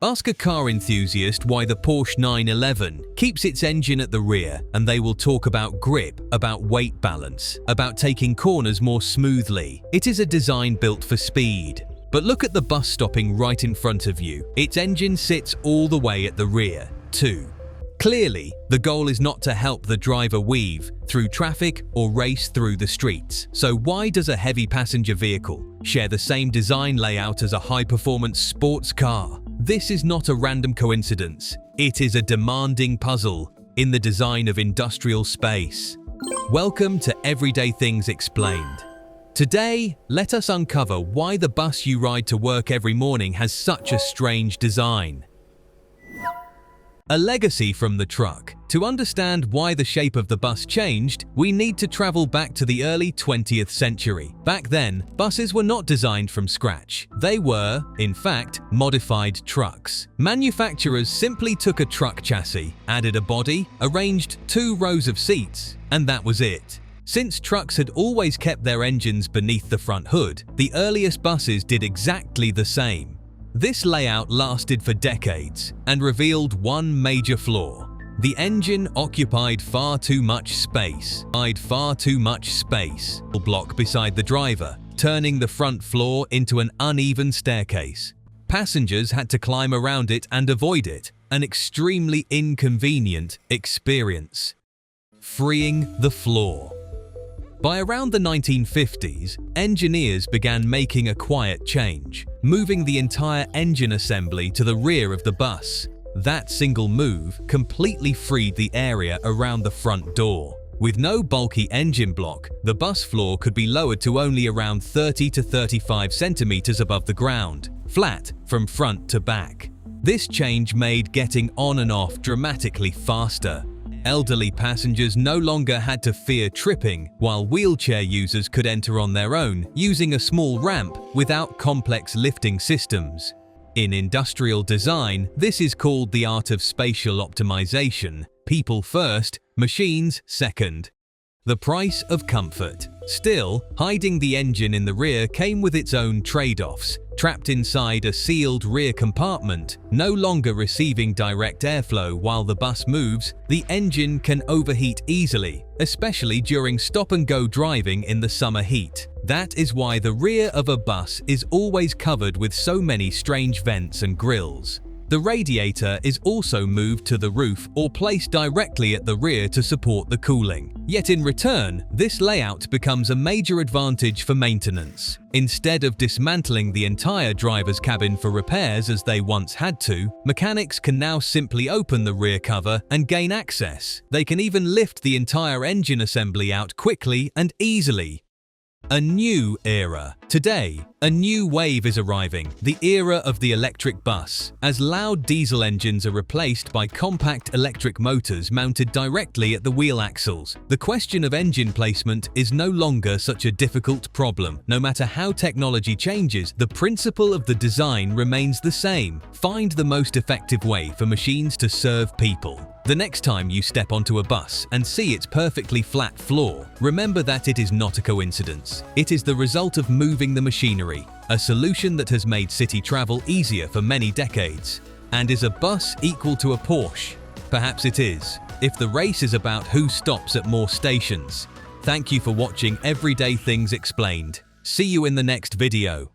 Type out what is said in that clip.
Ask a car enthusiast why the Porsche 911 keeps its engine at the rear, and they will talk about grip, about weight balance, about taking corners more smoothly. It is a design built for speed. But look at the bus stopping right in front of you. Its engine sits all the way at the rear, too. Clearly, the goal is not to help the driver weave through traffic or race through the streets. So why does a heavy passenger vehicle share the same design layout as a high-performance sports car? This is not a random coincidence. It is a demanding puzzle in the design of industrial space. Welcome to Everyday Things Explained. Today, let us uncover why the bus you ride to work every morning has such a strange design. A legacy from the truck. To understand why the shape of the bus changed, we need to travel back to the early 20th century. Back then, buses were not designed from scratch. They were, in fact, modified trucks. Manufacturers simply took a truck chassis, added a body, arranged 2 rows of seats, and that was it. Since trucks had always kept their engines beneath the front hood, the earliest buses did exactly the same. This layout lasted for decades and revealed one major flaw. The engine occupied far too much space. Block beside the driver, turning the front floor into an uneven staircase. Passengers had to climb around it and avoid it, an extremely inconvenient experience. Freeing the floor. By around the 1950s, engineers began making a quiet change, moving the entire engine assembly to the rear of the bus. That single move completely freed the area around the front door. With no bulky engine block, the bus floor could be lowered to only around 30 to 35 centimeters above the ground, flat from front to back. This change made getting on and off dramatically faster. Elderly passengers no longer had to fear tripping, while wheelchair users could enter on their own using a small ramp without complex lifting systems. In industrial design, this is called the art of spatial optimization. People first, machines second. The price of comfort. Still, hiding the engine in the rear came with its own trade-offs. Trapped inside a sealed rear compartment, no longer receiving direct airflow while the bus moves, the engine can overheat easily, especially during stop-and-go driving in the summer heat. That is why the rear of a bus is always covered with so many strange vents and grills. The radiator is also moved to the roof or placed directly at the rear to support the cooling. Yet in return, this layout becomes a major advantage for maintenance. Instead of dismantling the entire driver's cabin for repairs as they once had to, mechanics can now simply open the rear cover and gain access. They can even lift the entire engine assembly out quickly and easily. A new era. Today, a new wave is arriving, the era of the electric bus, as loud diesel engines are replaced by compact electric motors mounted directly at the wheel axles. The question of engine placement is no longer such a difficult problem. No matter how technology changes, the principle of the design remains the same. Find the most effective way for machines to serve people. The next time you step onto a bus and see its perfectly flat floor, remember that it is not a coincidence. It is the result of moving the machinery, a solution that has made city travel easier for many decades. And is a bus equal to a Porsche? Perhaps it is, if the race is about who stops at more stations. Thank you for watching Everyday Things Explained. See you in the next video.